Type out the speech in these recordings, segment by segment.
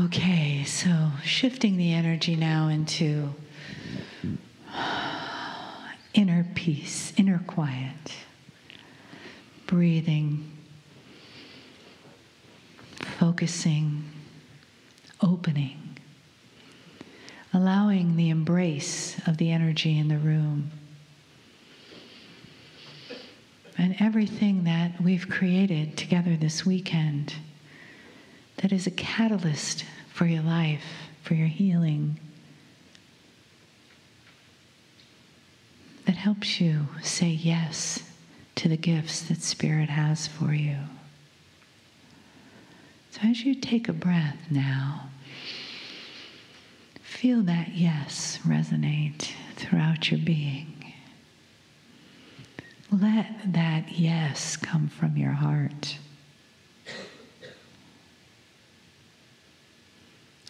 Okay, so shifting the energy now into inner peace, inner quiet, breathing, focusing, opening, allowing the embrace of the energy in the room and everything that we've created together this weekend that is a catalyst for your life, for your healing, that helps you say yes to the gifts that Spirit has for you. So as you take a breath now, feel that yes resonate throughout your being. Let that yes come from your heart.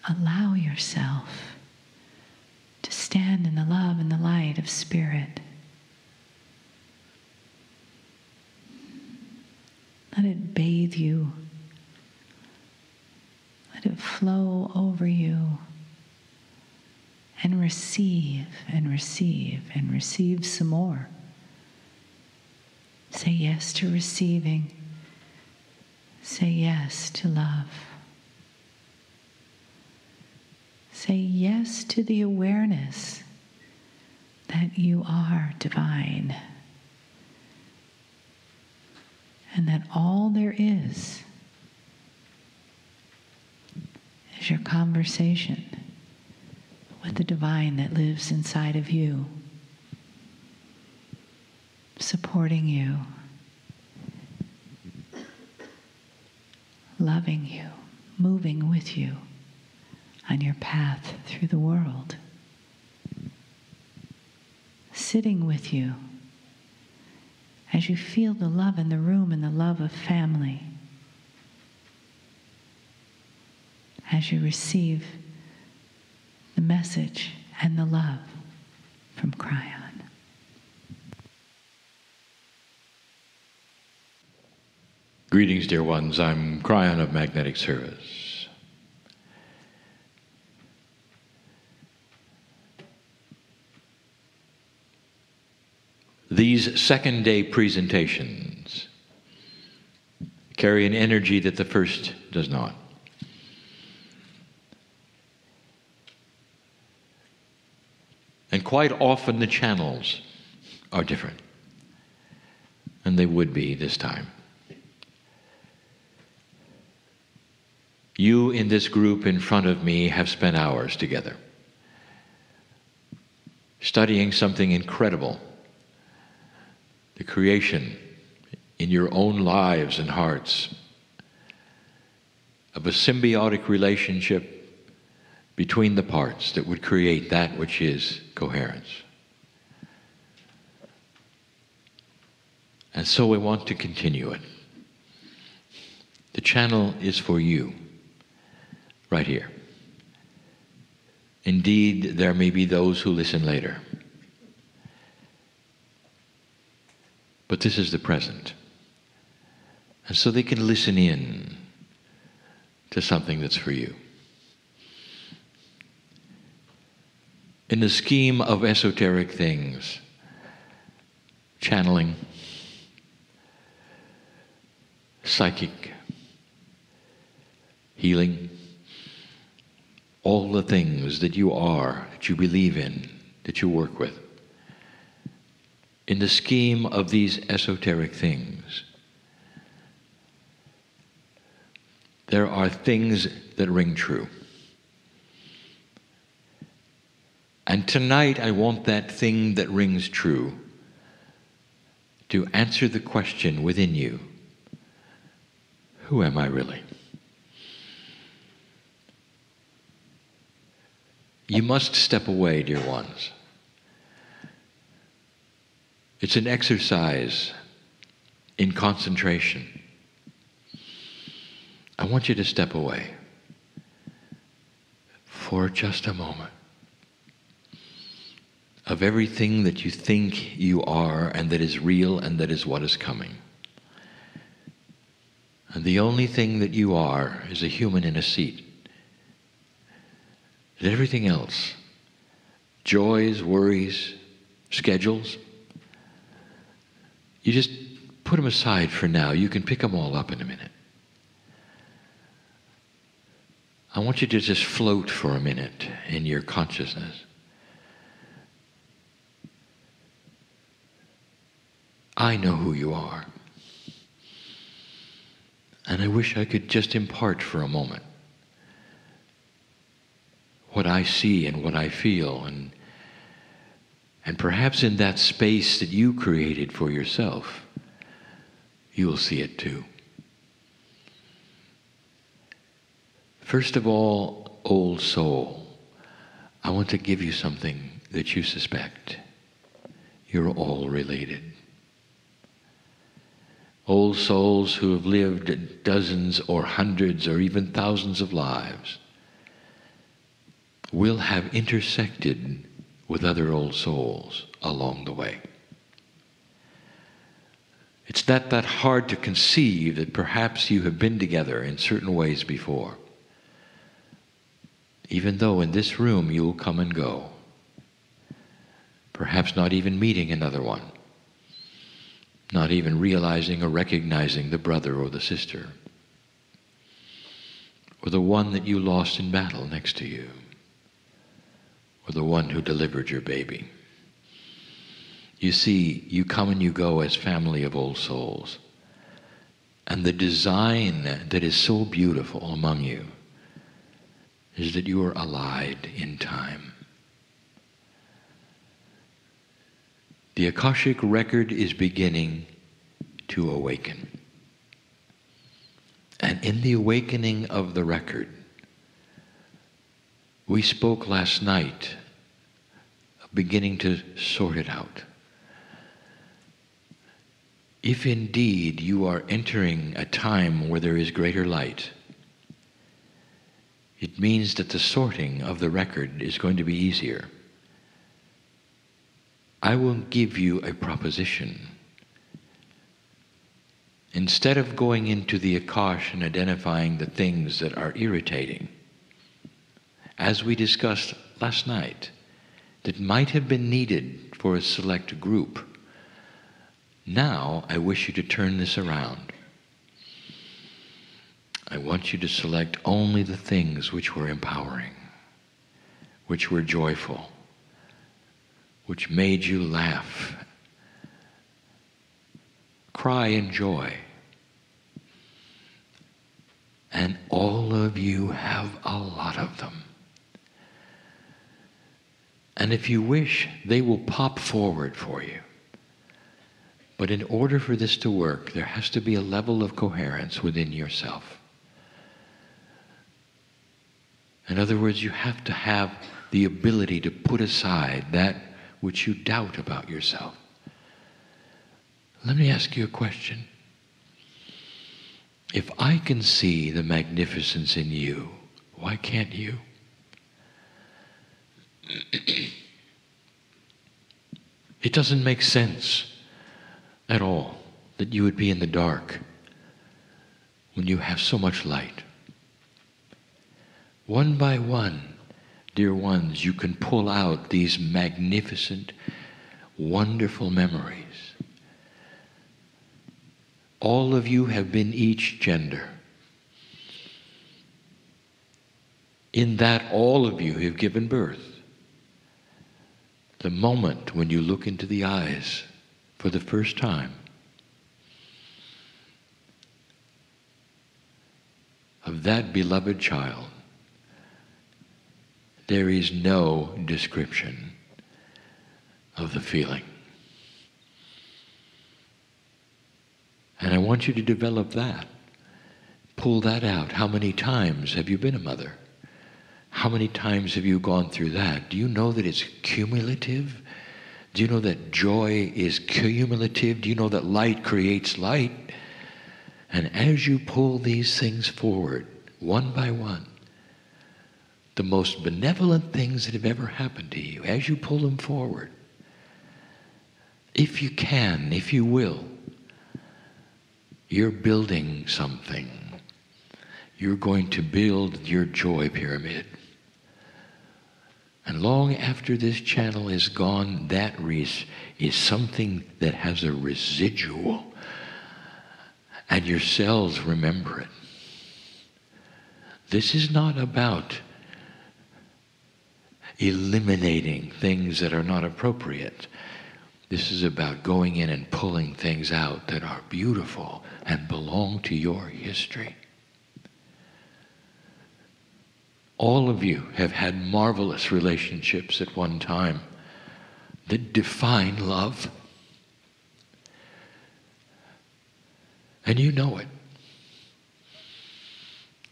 Allow yourself to stand in the love and the light of Spirit. Let it bathe you. Let it flow over you. And receive and receive and receive some more. Say yes to receiving. Say yes to love. Say yes to the awareness that you are divine and that all there is your conversation with the divine that lives inside of you, supporting you, loving you, moving with you on your path through the world, sitting with you as you feel the love in the room and the love of family, as you receive the message and the love from Kryon. Greetings, dear ones. I'm Kryon of Magnetic Service. These second-day presentations carry an energy that the first does not. And quite often the channels are different, and they would be this time. You in this group in front of me have spent hours together, studying something incredible, the creation in your own lives and hearts of a symbiotic relationship between the parts that would create that which is coherence. And so we want to continue it. The channel is for you, right here. Indeed, there may be those who listen later. But this is the present. And so they can listen in to something that's for you. In the scheme of esoteric things, channeling, psychic, healing, all the things that you are, that you believe in, that you work with, in the scheme of these esoteric things, there are things that ring true. And tonight I want that thing that rings true to answer the question within you, who am I really? You must step away, dear ones. It's an exercise in concentration. I want you to step away for just a moment of everything that you think you are and that is real and that is what is coming. And the only thing that you are is a human in a seat that everything else, joys, worries, schedules, you just put them aside for now. You can pick them all up in a minute. I want you to just float for a minute in your consciousness. I know who you are. And I wish I could just impart for a moment what I see and what I feel, and perhaps in that space that you created for yourself, you will see it too. First of all, old soul, I want to give you something that you suspect. You're all related. Old souls who have lived dozens or hundreds or even thousands of lives will have intersected with other old souls along the way. It's not that hard to conceive that perhaps you have been together in certain ways before, even though in this room you will come and go, perhaps not even meeting another one, not even realizing or recognizing the brother or the sister, or the one that you lost in battle next to you, or the one who delivered your baby. You see, you come and you go as family of old souls. And the design that is so beautiful among you is that you are allied in time. The Akashic record is beginning to awaken. And in the awakening of the record, we spoke last night of beginning to sort it out. If indeed you are entering a time where there is greater light, it means that the sorting of the record is going to be easier. I will give you a proposition. Instead of going into the Akash and identifying the things that are irritating, as we discussed last night, that might have been needed for a select group, now I wish you to turn this around. I want you to select only the things which were empowering, which were joyful, which made you laugh, cry in joy. And all of you have a lot of them. And if you wish, they will pop forward for you. But in order for this to work, there has to be a level of coherence within yourself. In other words, you have to have the ability to put aside that which you doubt about yourself. Let me ask you a question. If I can see the magnificence in you, why can't you? It doesn't make sense at all that you would be in the dark when you have so much light. One by one, dear ones, you can pull out these magnificent, wonderful memories. All of you have been each gender. In that, all of you have given birth. The moment when you look into the eyes for the first time of that beloved child, there is no description of the feeling. And I want you to develop that. Pull that out. How many times have you been a mother? How many times have you gone through that? Do you know that it's cumulative? Do you know that joy is cumulative? Do you know that light creates light? And as you pull these things forward, one by one, the most benevolent things that have ever happened to you, as you pull them forward, if you can, if you will, you're building something. You're going to build your joy pyramid. And long after this channel is gone, that is something that has a residual. And your cells remember it. This is not about eliminating things that are not appropriate. This is about going in and pulling things out that are beautiful and belong to your history. All of you have had marvelous relationships at one time that define love. And you know it.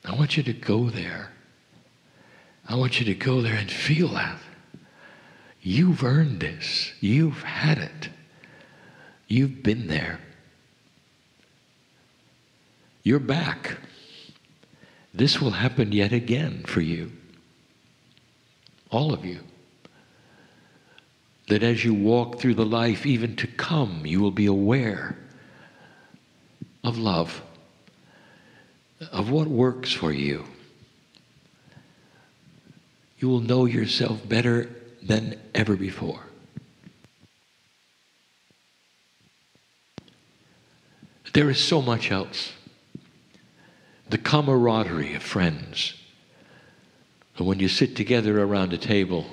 I want you to go there. I want you to go there and feel that. You've earned this. You've had it. You've been there. You're back. This will happen yet again for you. All of you. That as you walk through the life even to come, you will be aware of love, of what works for you. You will know yourself better than ever before. There is so much else. The camaraderie of friends. When you sit together around a table,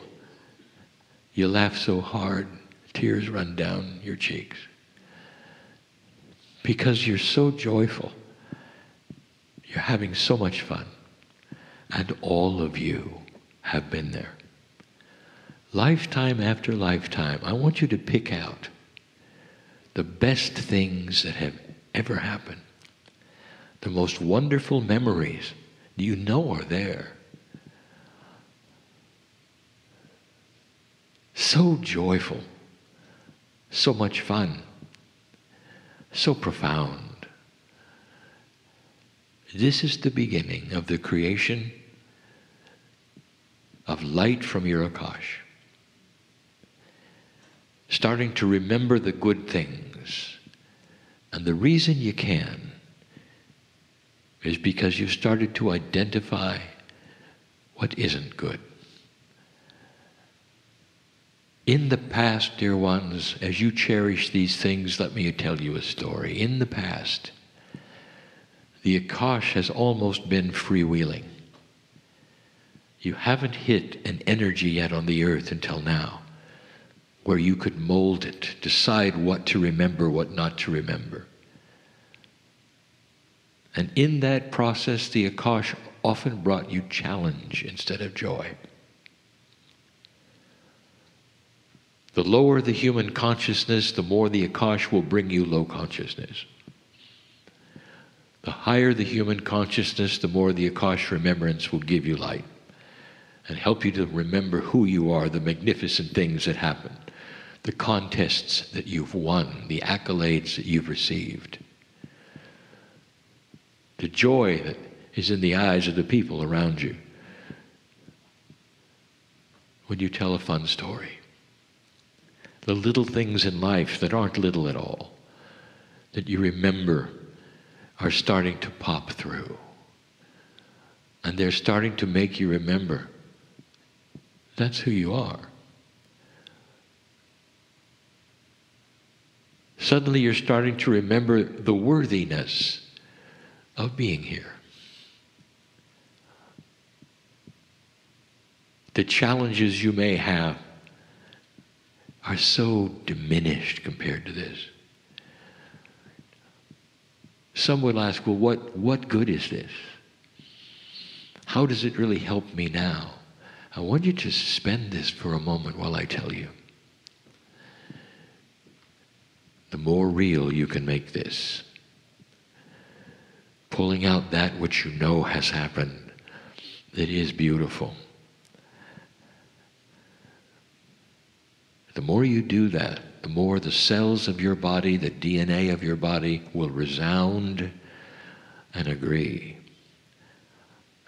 you laugh so hard, tears run down your cheeks. Because you're so joyful. You're having so much fun. And all of you have been there. Lifetime after lifetime, I want you to pick out the best things that have ever happened. The most wonderful memories you know are there. So joyful, so much fun, so profound. This is the beginning of the creation of light from your Akash. Starting to remember the good things. And the reason you can is because you've started to identify what isn't good. In the past, dear ones, as you cherish these things, let me tell you a story. In the past, the Akash has almost been freewheeling. You haven't hit an energy yet on the earth until now where you could mold it, decide what to remember, what not to remember. And in that process, the Akash often brought you challenge instead of joy. The lower the human consciousness, the more the Akash will bring you low consciousness. The higher the human consciousness, the more the Akash remembrance will give you light and help you to remember who you are, the magnificent things that happened, the contests that you've won, the accolades that you've received, the joy that is in the eyes of the people around you when you tell a fun story. The little things in life that aren't little at all, that you remember, are starting to pop through. And they're starting to make you remember that's who you are. Suddenly you're starting to remember the worthiness of being here. The challenges you may have are so diminished compared to this. Some will ask, well, what good is this? How does it really help me now? I want you to suspend this for a moment while I tell you. The more real you can make this, pulling out that which you know has happened, it is beautiful. The more you do that, the more the cells of your body, the DNA of your body will resound and agree.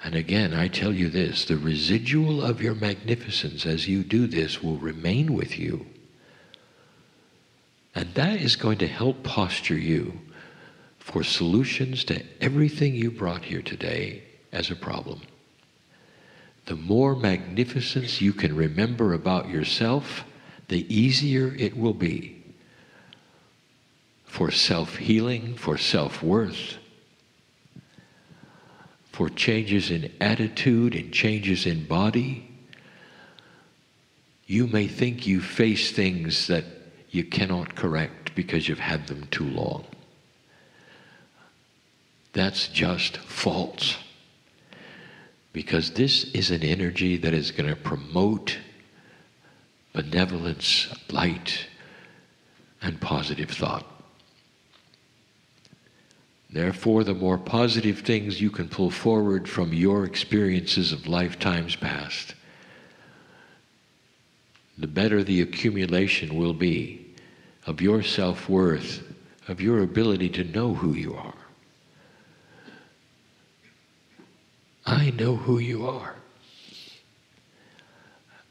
And again, I tell you this, the residual of your magnificence as you do this will remain with you. And that is going to help posture you for solutions to everything you brought here today as a problem. the more magnificence you can remember about yourself, the easier it will be for self-healing, for self-worth, for changes in attitude and changes in body. You may think you face things that you cannot correct because you've had them too long. That's just false. Because this is an energy that is going to promote benevolence, light, and positive thought. Therefore, the more positive things you can pull forward from your experiences of lifetimes past, the better the accumulation will be of your self-worth, of your ability to know who you are. I know who you are.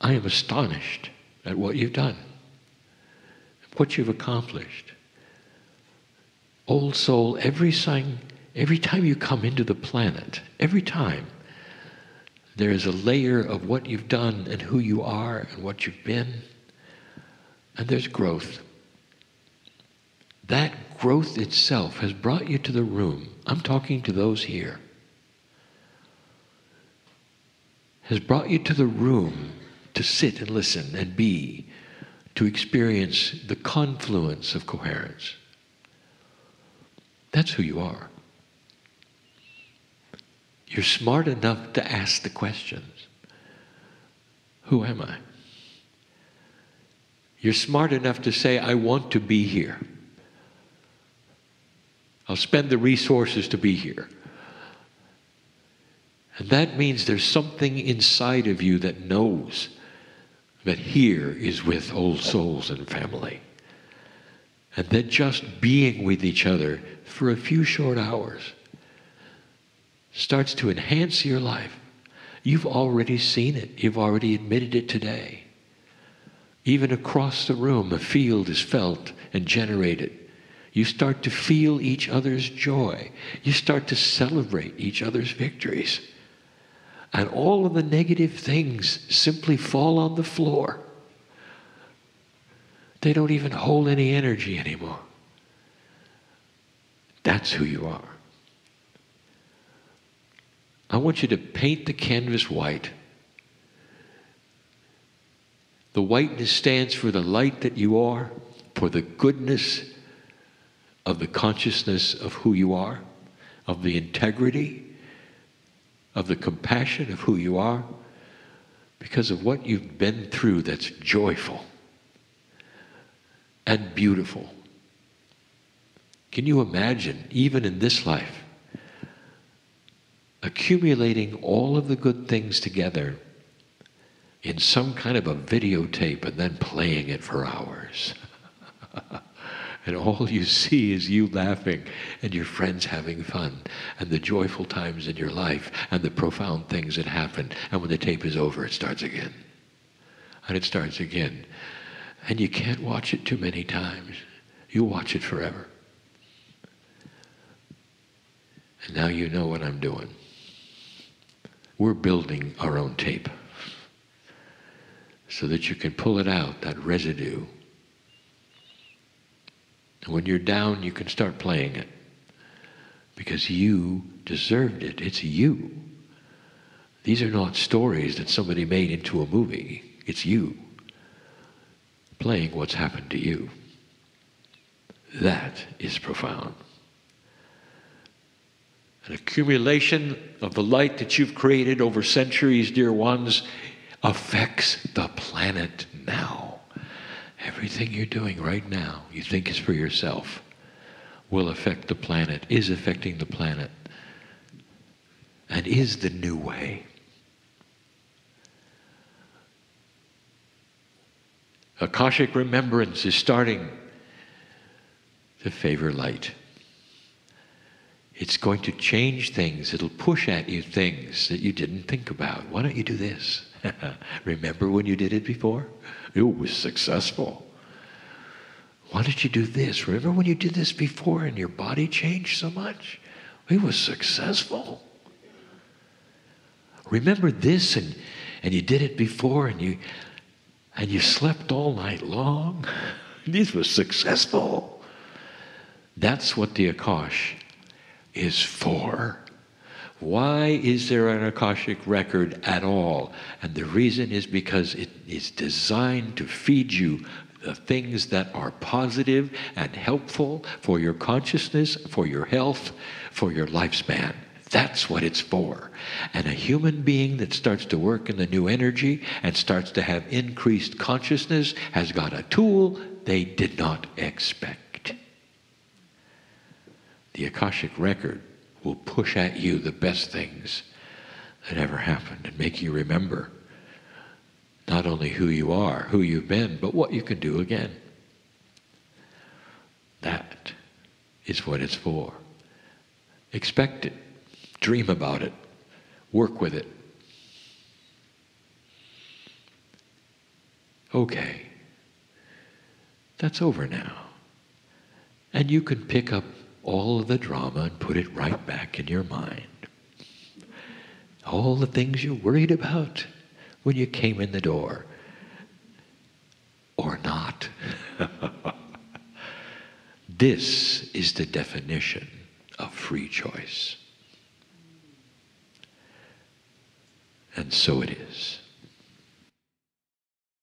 I am astonished at what you've done, what you've accomplished. Old soul, every time you come into the planet, every time, there is a layer of what you've done and who you are and what you've been, and there's growth. That growth itself has brought you to the room. I'm talking to those here. Has brought you to the room to sit and listen and be, to experience the confluence of coherence. That's who you are. You're smart enough to ask the questions. Who am I? You're smart enough to say, I want to be here. I'll spend the resources to be here. And that means there's something inside of you that knows that here is with old souls and family. And that just being with each other for a few short hours starts to enhance your life. You've already seen it. You've already admitted it today. Even across the room, a field is felt and generated. You start to feel each other's joy. You start to celebrate each other's victories. And all of the negative things simply fall on the floor. They don't even hold any energy anymore. That's who you are. I want you to paint the canvas white. The whiteness stands for the light that you are, for the goodness of the consciousness of who you are, of the integrity, of the compassion of who you are, because of what you've been through that's joyful and beautiful. Can you imagine, even in this life, accumulating all of the good things together in some kind of a videotape and then playing it for hours? And all you see is you laughing and your friends having fun and the joyful times in your life and the profound things that happen. And when the tape is over, it starts again. And it starts again. And you can't watch it too many times. You watch it forever. And now you know what I'm doing. We're building our own tape so that you can pull it out, that residue. And when you're down, you can start playing it because you deserved it. It's you. These are not stories that somebody made into a movie. It's you playing what's happened to you. That is profound. An accumulation of the light that you've created over centuries, dear ones, affects the planet now. Everything you're doing right now, you think is for yourself, will affect the planet, is affecting the planet, and is the new way. Akashic Remembrance is starting to favor light. It's going to change things. It'll push at you things that you didn't think about. Why don't you do this? Remember when you did it before? It was successful. Why did you do this? Remember when you did this before and your body changed so much? It was successful. remember this, and you did it before, and you slept all night long. This was successful. That's what the Akash is for. Why is there an Akashic record at all? And the reason is because it is designed to feed you the things that are positive and helpful for your consciousness, for your health, for your lifespan. That's what it's for. And a human being that starts to work in the new energy and starts to have increased consciousness has got a tool they did not expect. The Akashic record will push at you the best things that ever happened and make you remember not only who you are, who you've been, but what you can do again. That is what it's for. Expect it. Dream about it. Work with it. Okay. That's over now. And you can pick up all of the drama and put it right back in your mind. All the things you worried about when you came in the door. Or not. This is the definition of free choice. And so it is.